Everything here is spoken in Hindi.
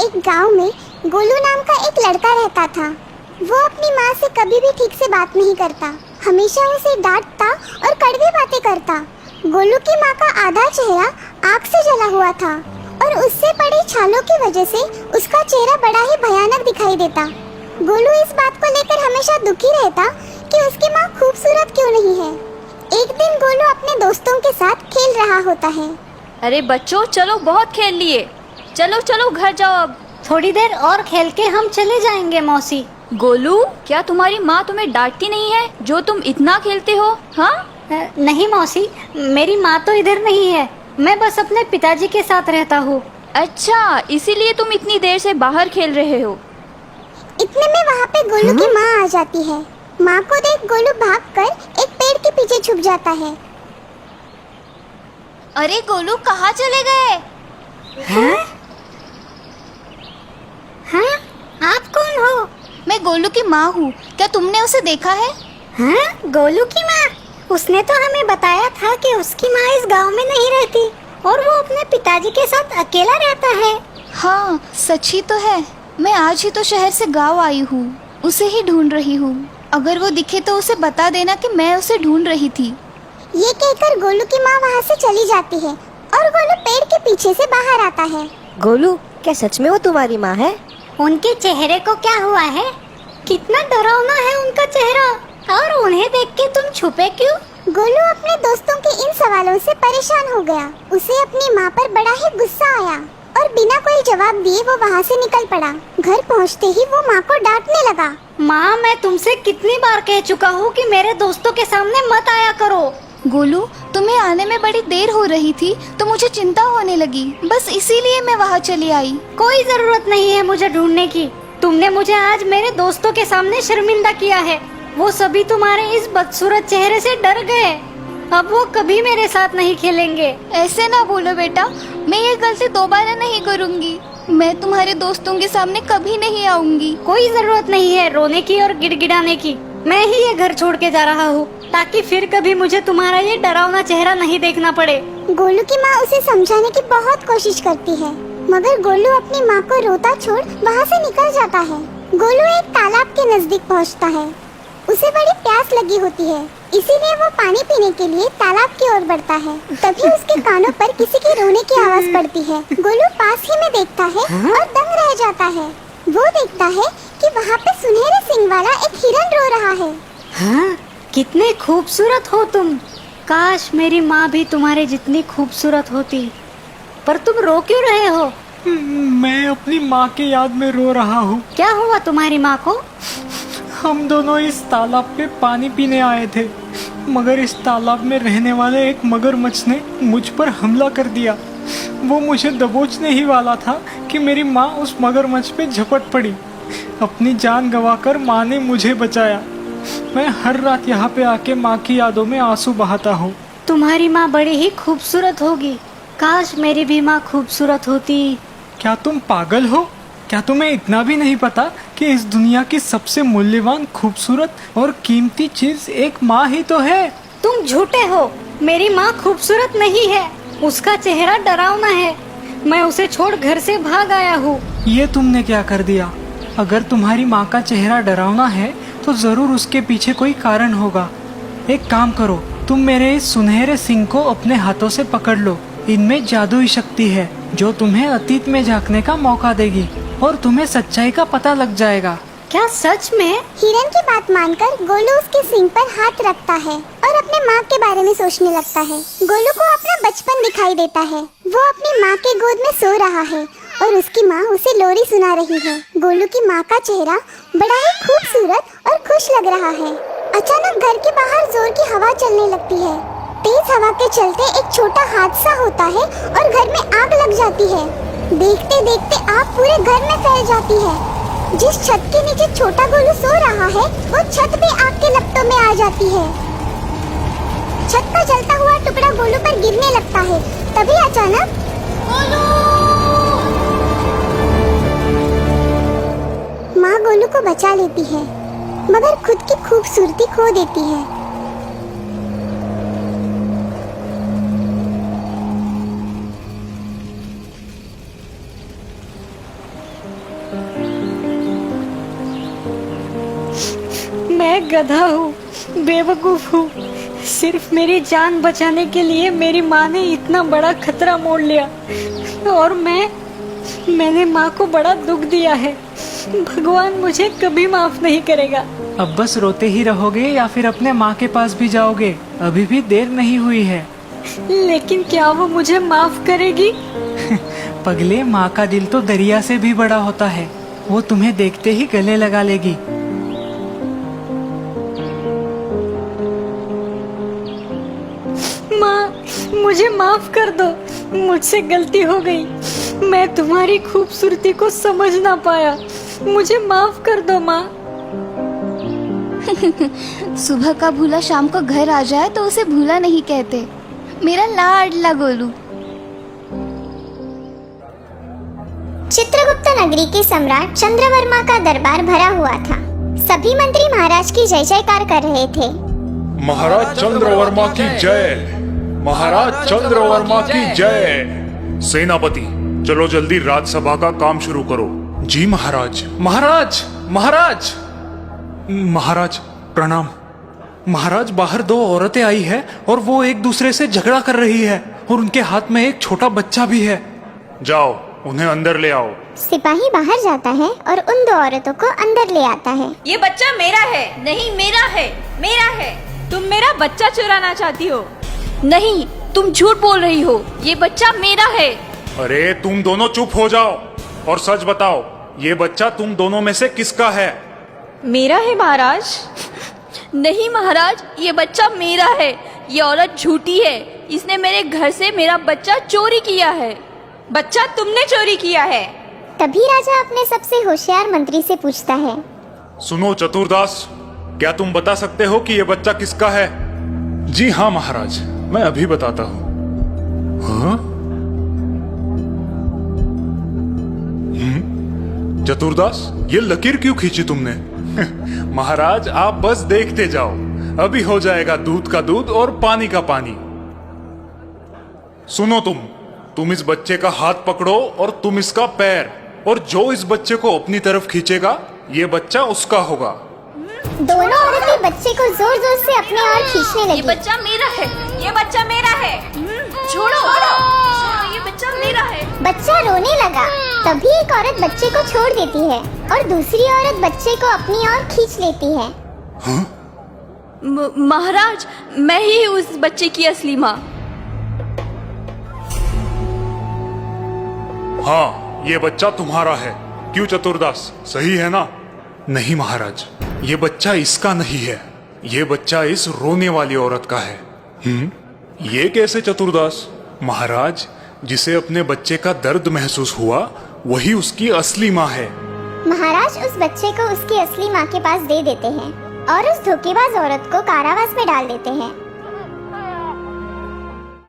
एक गांव में गोलू नाम का एक लड़का रहता था। वो अपनी माँ से कभी भी ठीक से बात नहीं करता, हमेशा उसे डांटता और कड़वी बातें करता। गोलू की माँ का आधा चेहरा आग से जला हुआ था और उससे पड़ी छालों की वजह से उसका चेहरा बड़ा ही भयानक दिखाई देता। गोलू इस बात को लेकर हमेशा दुखी रहता कि उसकी माँ खूबसूरत क्यों नहीं है। एक दिन गोलू अपने दोस्तों के साथ खेल रहा होता है। अरे बच्चों, चलो बहुत खेल लिए, चलो चलो घर जाओ अब। थोड़ी देर और खेल के हम चले जाएंगे मौसी। गोलू, क्या तुम्हारी माँ तुम्हें डांटती नहीं है जो तुम इतना खेलते हो? हाँ? नहीं मौसी, मेरी माँ तो इधर नहीं है, मैं बस अपने पिताजी के साथ रहता हूँ। अच्छा, इसीलिए तुम इतनी देर से बाहर खेल रहे हो। इतने में वहाँ पे गोलू की माँ आ जाती है। माँ को देख गोलू भागकर एक पेड़ के पीछे छुप जाता है। अरे गोलू, कहाँ चले गए? हाँ? हाँ? आप कौन हो? मैं गोलू की माँ हूँ, क्या तुमने उसे देखा है? हाँ? गोलू की माँ? उसने तो हमें बताया था कि उसकी माँ इस गांव में नहीं रहती और वो अपने पिताजी के साथ अकेला रहता है। हाँ, सच ही तो है। मैं आज ही तो शहर से गांव आई हूँ, उसे ही ढूंढ रही हूँ। अगर वो दिखे तो उसे बता देना कि मैं उसे ढूंढ रही थी। ये कहकर गोलू की माँ वहाँ से चली जाती है और गोलू पेड़ के पीछे से बाहर आता है। गोलू, क्या सच में वो तुम्हारी माँ है? उनके चेहरे को क्या हुआ है? कितना डरावना है उनका चेहरा, और उन्हें देख के तुम छुपे क्यों? गोलू अपने दोस्तों के इन सवालों से परेशान हो गया। उसे अपनी माँ पर बड़ा ही गुस्सा आया और बिना कोई जवाब दिए वो वहाँ से निकल पड़ा। घर पहुँचते ही वो माँ को डांटने लगा। माँ, मैं तुमसे कितनी बार कह चुका हूँ कि मेरे दोस्तों के सामने मत आया करो। गोलू, तुम्हें आने में बड़ी देर हो रही थी तो मुझे चिंता होने लगी, बस इसीलिए मैं वहाँ चली आई। कोई जरूरत नहीं है मुझे ढूंढने की। तुमने मुझे आज मेरे दोस्तों के सामने शर्मिंदा किया है। वो सभी तुम्हारे इस बदसूरत चेहरे से डर गए। अब वो कभी मेरे साथ नहीं खेलेंगे। ऐसे ना बोलो बेटा, मैं ये गलती दोबारा नहीं करूँगी। मैं तुम्हारे दोस्तों के सामने कभी नहीं आऊंगी। कोई जरूरत नहीं है रोने की और गिड़गिड़ाने की। मैं ही ये घर छोड़ के जा रहा हूँ ताकि फिर कभी मुझे तुम्हारा ये डरावना चेहरा नहीं देखना पड़े। गोलू की माँ उसे समझाने की बहुत कोशिश करती है, मगर गोलू अपनी माँ को रोता छोड़ वहाँ से निकल जाता है। गोलू एक तालाब के नजदीक पहुँचता है। उसे बड़ी प्यास लगी होती है, इसीलिए वो पानी पीने के लिए तालाब की ओर बढ़ता है। तभी उसके कानों पर किसी के रोने की आवाज पड़ती है। गोलू पास ही में देखता है और दंग रह जाता है। वो देखता है कि वहाँ पे सुनहरे सींग वाला एक हिरन रो रहा है। हाँ? कितने खूबसूरत हो तुम। काश मेरी माँ भी तुम्हारे जितनी खूबसूरत होती। पर तुम रो क्यों रहे हो? मैं अपनी माँ के याद में रो रहा हूँ। क्या हुआ तुम्हारी माँ को? हम दोनों इस तालाब पे पानी पीने आए थे, मगर इस तालाब में रहने वाले एक मगरमच्छ ने मुझ पर हमला कर दिया। वो मुझे दबोचने ही वाला था कि मेरी माँ उस मगरमच्छ पे झपट पड़ी। अपनी जान गंवाकर माँ ने मुझे बचाया। मैं हर रात यहाँ पे आके माँ की यादों में आंसू बहाता हूँ। तुम्हारी माँ बड़ी ही खूबसूरत होगी। काश मेरी भी माँ खूबसूरत होती। क्या तुम पागल हो? क्या तुम्हें इतना भी नहीं पता कि इस दुनिया की सबसे मूल्यवान, खूबसूरत और कीमती चीज एक माँ ही तो है? तुम झूठे हो। मेरी माँ खूबसूरत नहीं है, उसका चेहरा डरावना है। मैं उसे छोड़ घर से भाग आया हूँ। ये तुमने क्या कर दिया? अगर तुम्हारी माँ का चेहरा डरावना है तो जरूर उसके पीछे कोई कारण होगा। एक काम करो, तुम मेरे इस सुनहरे सींग को अपने हाथों से पकड़ लो। इनमें जादुई शक्ति है जो तुम्हें अतीत में झांकने का मौका देगी और तुम्हें सच्चाई का पता लग जाएगा। क्या सच में? हिरन की बात मानकर गोलू उसके सींग पर हाथ रखता है और अपने माँ के बारे में सोचने लगता है। गोलू को अपना बचपन दिखाई देता है। वो अपनी माँ के गोद में सो रहा है और उसकी माँ उसे लोरी सुना रही है। गोलू की माँ का चेहरा बड़ा ही खूबसूरत और खुश लग रहा है। अचानक घर के बाहर जोर की हवा चलने लगती है। तेज हवा के चलते एक छोटा हादसा होता है और घर में आग लग जाती है। देखते देखते आग पूरे घर में फैल जाती है। जिस छत के नीचे छोटा गोलू सो रहा है वो छत भी आग के लपटों में आ जाती है। छत का जलता हुआ टुकड़ा गोलू पर गिरने लगता है। तभी अचानक माँ गोलू को बचा लेती है, मगर खुद की खूबसूरती खो देती है। गधा हूँ, बेवकूफ हूँ। सिर्फ मेरी जान बचाने के लिए मेरी माँ ने इतना बड़ा खतरा मोल लिया और मैंने माँ को बड़ा दुख दिया है। भगवान मुझे कभी माफ नहीं करेगा। अब बस रोते ही रहोगे या फिर अपने माँ के पास भी जाओगे? अभी भी देर नहीं हुई है। लेकिन क्या वो मुझे माफ करेगी? पगले, माँ का दिल तो दरिया से भी बड़ा होता है। वो तुम्हें देखते ही गले लगा लेगी। माँ, मुझे माफ कर दो, मुझसे गलती हो गई। मैं तुम्हारी खूबसूरती को समझ ना पाया, मुझे माफ कर दो माँ। सुबह का भूला शाम को घर आ जाए तो उसे भूला नहीं कहते। मेरा लाडला गोलू। चित्रगुप्त नगरी के सम्राट चंद्रवर्मा का दरबार भरा हुआ था। सभी मंत्री महाराज की जय जयकार कर रहे थे। महाराज चंद्रवर्मा की जय, महाराज चंद्रवर्मा की जय। सेनापति, चलो जल्दी राजसभा का काम शुरू करो। जी महाराज। महाराज, महाराज, महाराज प्रणाम। महाराज, बाहर दो औरतें आई है और वो एक दूसरे से झगड़ा कर रही है और उनके हाथ में एक छोटा बच्चा भी है। जाओ, उन्हें अंदर ले आओ। सिपाही बाहर जाता है और उन दो औरतों को अंदर ले आता है। ये बच्चा मेरा है। नहीं, मेरा है, मेरा है। तुम मेरा बच्चा चुराना चाहती हो? नहीं, तुम झूठ बोल रही हो। ये बच्चा मेरा है। अरे तुम दोनों चुप हो जाओ और सच बताओ, ये बच्चा तुम दोनों में से किसका है? मेरा है महाराज। नहीं महाराज, ये बच्चा मेरा है। ये औरत झूठी है। इसने मेरे घर से मेरा बच्चा चोरी किया है। बच्चा तुमने चोरी किया है। तभी राजा अपने सबसे होशियार मंत्री से पूछता है, सुनो चतुरदास, क्या तुम बता सकते हो कि ये बच्चा किसका है? जी हाँ महाराज, मैं अभी बताता हूँ। हाँ? चतुरदास, ये लकीर क्यों खींची तुमने? महाराज, आप बस देखते जाओ, अभी हो जाएगा दूध का दूध और पानी का पानी। सुनो, तुम इस बच्चे का हाथ पकड़ो और तुम इसका पैर, और जो इस बच्चे को अपनी तरफ खींचेगा, ये बच्चा उसका होगा। दोनों औरतें बच्चे को जोर जोर से अपने ओर खींचने ये लगी। बच्चा मेरा है। ये बच्चा मेरा है। छोड़ो, छोड़ो, ये बच्चा मेरा है। बच्चा रोने लगा। तभी एक औरत बच्चे को छोड़ देती है और दूसरी औरत बच्चे को अपनी ओर खींच लेती है। महाराज, मैं ही उस बच्चे की असली माँ। हाँ, ये बच्चा तुम्हारा है। क्यों चतुरदास, सही है ना? नहीं महाराज, ये बच्चा इसका नहीं है। ये बच्चा इस रोने वाली औरत का है। ये कैसे चतुरदास? महाराज, जिसे अपने बच्चे का दर्द महसूस हुआ, वही उसकी असली माँ है। महाराज उस बच्चे को उसकी असली माँ के पास दे देते हैं और उस धोखेबाज औरत को कारावास में डाल देते हैं।